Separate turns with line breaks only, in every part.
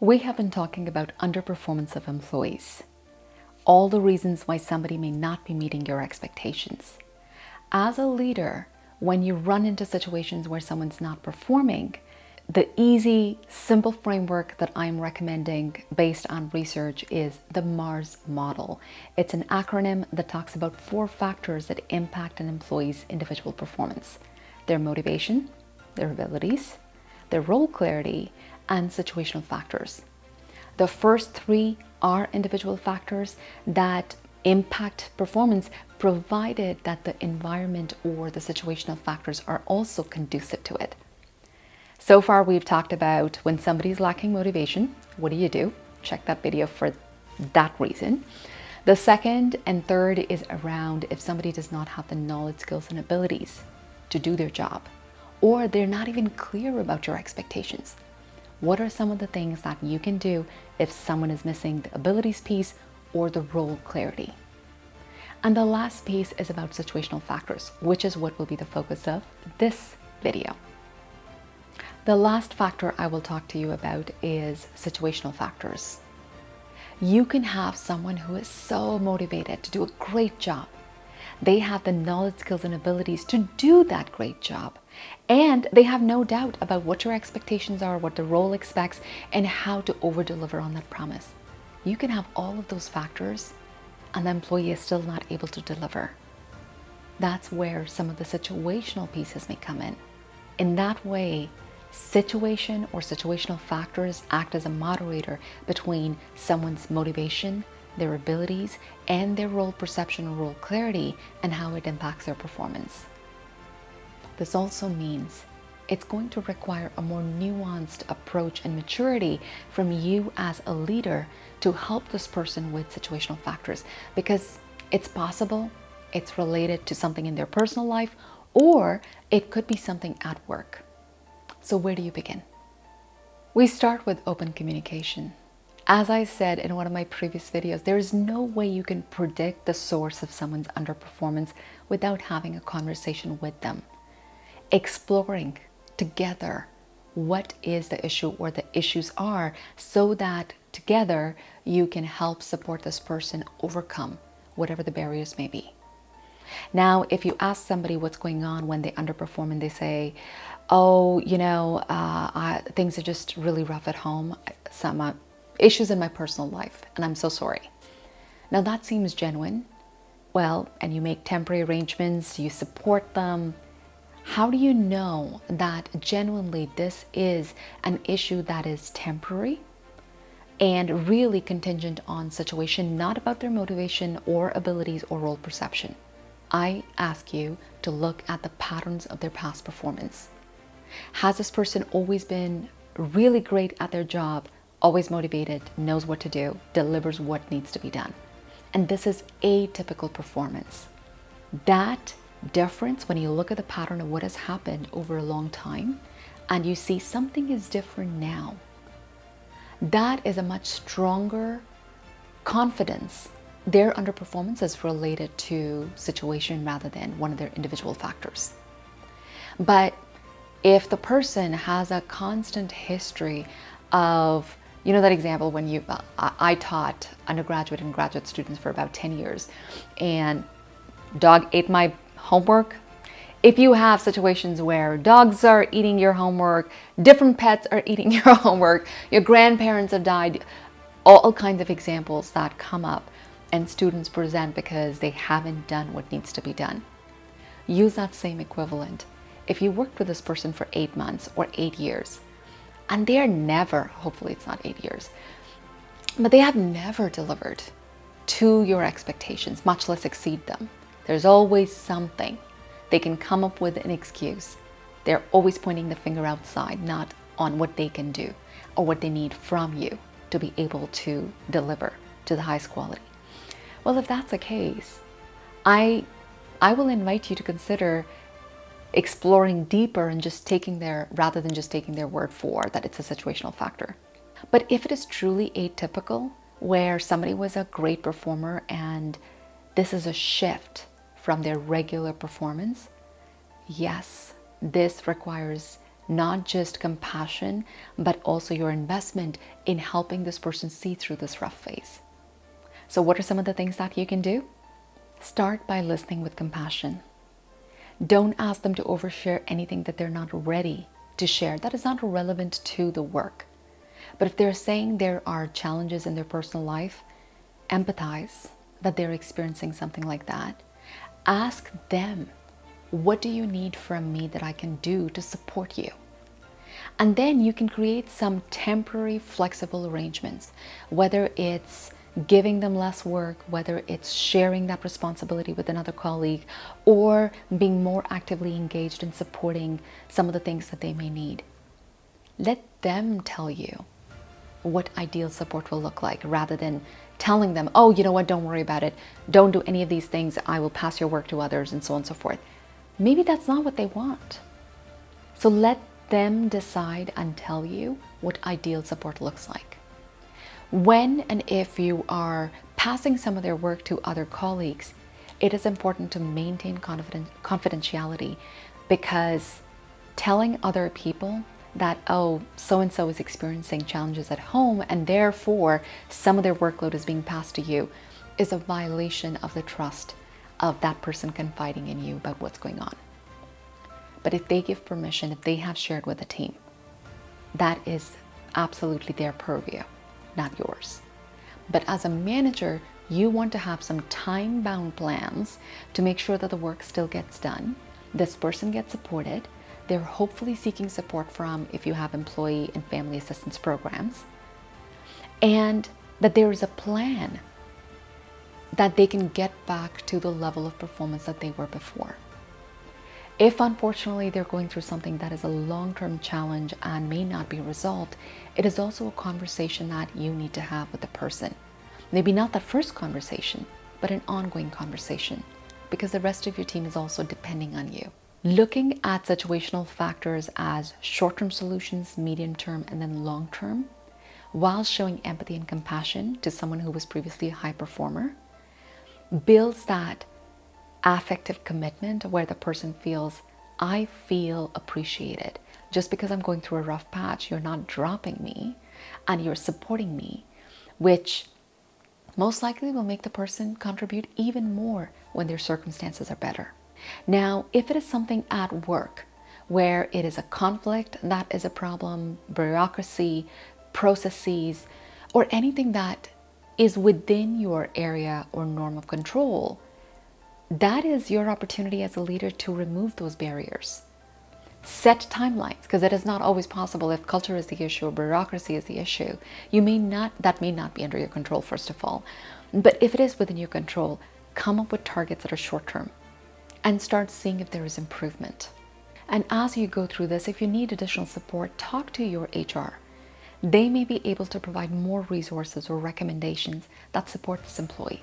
We have been talking about underperformance of employees, all the reasons why somebody may not be meeting your expectations. As a leader, when you run into situations where someone's not performing, the easy, simple framework that I'm recommending based on research is the MARS model. It's an acronym that talks about 4 factors that impact an employee's individual performance: their motivation, their abilities, their role clarity, and situational factors. The first 3 are individual factors that impact performance, provided that the environment or the situational factors are also conducive to it. So far, we've talked about when somebody's lacking motivation, what do? Check that video for that reason. The second and third is around if somebody does not have the knowledge, skills, and abilities to do their job, or they're not even clear about your expectations. What are some of the things that you can do if someone is missing the abilities piece or the role clarity? And the last piece is about situational factors, which is what will be the focus of this video. The last factor I will talk to you about is situational factors. You can have someone who is so motivated to do a great job. They have the knowledge, skills, and abilities to do that great job. And they have no doubt about what your expectations are, what the role expects, and how to over-deliver on that promise. You can have all of those factors, and the employee is still not able to deliver. That's where some of the situational pieces may come in. In that way, situation or situational factors act as a moderator between someone's motivation, their abilities, and their role perception or role clarity, and how it impacts their performance. This also means it's going to require a more nuanced approach and maturity from you as a leader to help this person with situational factors, because it's possible it's related to something in their personal life, or it could be something at work. So where do you begin? We start with open communication. As I said in one of my previous videos, there is no way you can predict the source of someone's underperformance without having a conversation with them. Exploring together what is the issue or the issues are, so that together you can help support this person overcome whatever the barriers may be. Now, if you ask somebody what's going on when they underperform and they say, oh, things are just really rough at home, some issues in my personal life, and I'm so sorry. Now that seems genuine. Well, and you make temporary arrangements, you support them. How do you know that genuinely this is an issue that is temporary and really contingent on situation, not about their motivation or abilities or role perception? I ask you to look at the patterns of their past performance. Has this person always been really great at their job, always motivated, knows what to do, delivers what needs to be done? And this is atypical performance. That difference, when you look at the pattern of what has happened over a long time and you see something is different now, that is a much stronger confidence. Their underperformance is related to situation rather than one of their individual factors. But if the person has a constant history of, that example when I taught undergraduate and graduate students for about 10 years, and dog ate my homework. If you have situations where dogs are eating your homework, different pets are eating your homework, your grandparents have died, all kinds of examples that come up and students present because they haven't done what needs to be done. Use that same equivalent. If you worked with this person for 8 months or 8 years, and they are never, hopefully it's not 8 years, but they have never delivered to your expectations, much less exceed them. There's always something. They can come up with an excuse. They're always pointing the finger outside, not on what they can do or what they need from you to be able to deliver to the highest quality. Well, if that's the case, I will invite you to consider exploring deeper and rather than just taking their word for that it's a situational factor. But if it is truly atypical, where somebody was a great performer and this is a shift from their regular performance, yes, this requires not just compassion, but also your investment in helping this person see through this rough phase. So what are some of the things that you can do? Start by listening with compassion. Don't ask them to overshare anything that they're not ready to share. That is not relevant to the work. But if they're saying there are challenges in their personal life, empathize that they're experiencing something like that. Ask them, what do you need from me that I can do to support you? And then you can create some temporary flexible arrangements, whether it's giving them less work, whether it's sharing that responsibility with another colleague, or being more actively engaged in supporting some of the things that they may need. Let them tell you what ideal support will look like, rather than telling them, oh, you know what, don't worry about it. Don't do any of these things. I will pass your work to others, and so on and so forth. Maybe that's not what they want. So let them decide and tell you what ideal support looks like. When and if you are passing some of their work to other colleagues, it is important to maintain confidentiality, because telling other people that, oh, so-and-so is experiencing challenges at home and therefore some of their workload is being passed to you, is a violation of the trust of that person confiding in you about what's going on. But if they give permission, if they have shared with the team, that is absolutely their purview, not yours. But as a manager, you want to have some time-bound plans to make sure that the work still gets done, this person gets supported, they're hopefully seeking support from, if you have employee and family assistance programs, and that there is a plan that they can get back to the level of performance that they were before. If unfortunately they're going through something that is a long-term challenge and may not be resolved, it is also a conversation that you need to have with the person. Maybe not the first conversation, but an ongoing conversation, because the rest of your team is also depending on you. Looking at situational factors as short-term solutions, medium-term, and then long-term, while showing empathy and compassion to someone who was previously a high performer, builds that affective commitment where the person feels, I feel appreciated. Just because I'm going through a rough patch, you're not dropping me and you're supporting me, which most likely will make the person contribute even more when their circumstances are better. Now, if it is something at work where it is a conflict that is a problem, bureaucracy, processes, or anything that is within your area or norm of control, that is your opportunity as a leader to remove those barriers. Set timelines, because it is not always possible. If culture is the issue or bureaucracy is the issue, that may not be under your control, first of all. But if it is within your control, come up with targets that are short term and start seeing if there is improvement. And as you go through this, if you need additional support, talk to your HR. They may be able to provide more resources or recommendations that support this employee.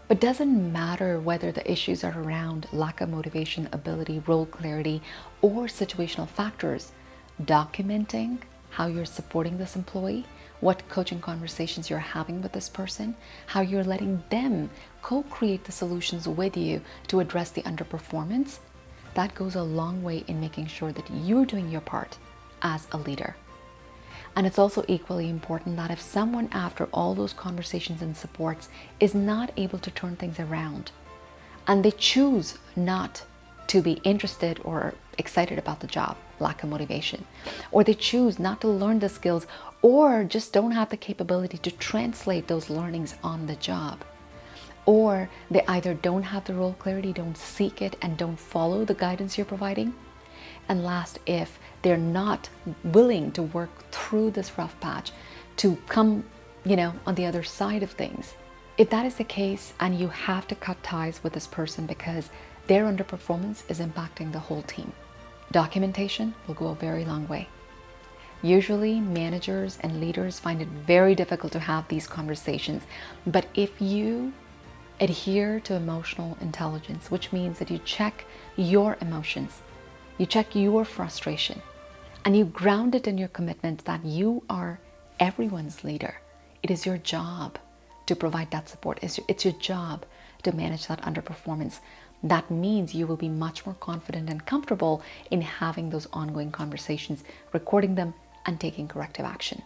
But it doesn't matter whether the issues are around lack of motivation, ability, role clarity, or situational factors. Documenting how you're supporting this employee, what coaching conversations you're having with this person, how you're letting them co-create the solutions with you to address the underperformance, that goes a long way in making sure that you're doing your part as a leader. And it's also equally important that if someone, after all those conversations and supports, is not able to turn things around, and they choose not to be interested or excited about the job, lack of motivation, or they choose not to learn the skills, or just don't have the capability to translate those learnings on the job, or they either don't have the role clarity, don't seek it, and don't follow the guidance you're providing. And last, if they're not willing to work through this rough patch to come, on the other side of things. If that is the case and you have to cut ties with this person because their underperformance is impacting the whole team, documentation will go a very long way. Usually managers and leaders find it very difficult to have these conversations, but if you adhere to emotional intelligence, which means that you check your emotions, you check your frustration, and you ground it in your commitment that you are everyone's leader. It is your job to provide that support. It's your job to manage that underperformance. That means you will be much more confident and comfortable in having those ongoing conversations, recording them, and taking corrective action.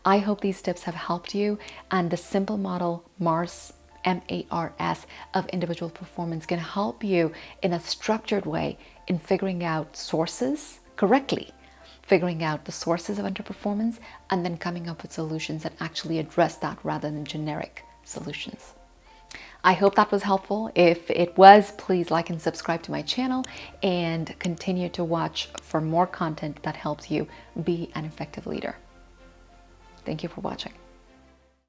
I hope these tips have helped you, and the simple model MARS, MARS, of individual performance can help you in a structured way in figuring out sources correctly, figuring out the sources of underperformance, and then coming up with solutions that actually address that rather than generic solutions. I hope that was helpful. If it was, please like and subscribe to my channel and continue to watch for more content that helps you be an effective leader. Thank you for watching.